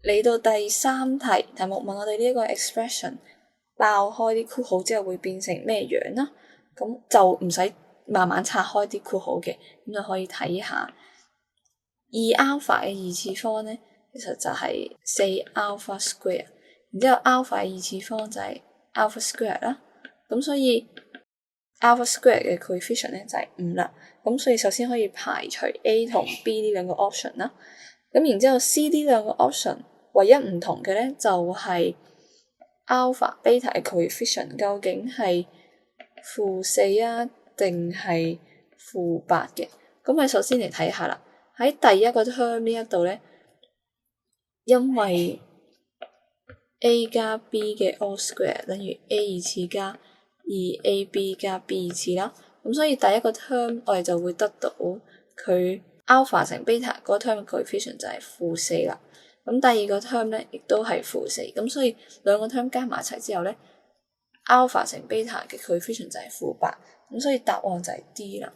嚟到第三題，題目問我哋呢一個 expression 爆開啲括號之後會變成咩樣啦？咁就唔使慢慢拆開啲括號嘅，咁就可以睇下2alpha 嘅二次方咧，其實就係4alpha square， 然之後 alpha 嘅二次方就係 alpha square 啦。咁所以 alpha square 嘅 coefficient 咧就係5啦。咁所以首先可以排除 A 同 B 呢兩個 option 啦。咁然之後 C、D 兩個 option 唯一唔同嘅咧就係 alpha、beta 嘅 coefficient 究竟係-4啊定係-8嘅。咁我哋首先嚟睇下啦。喺第一個 term 呢一度咧，因為 A 加 B 嘅 all square 等於 A 二次加 2AB 加 B 二次啦。咁所以第一個 term 我哋就會得到佢 alpha 乘 beta 嗰個 term 嘅 coefficient 就係-4啦。咁第二個 term 咧亦都係-4，咁所以兩個 term 加埋一齊之後咧，alpha 乘 beta 嘅 coefficient 就係-8，咁所以答案就係 D 啦。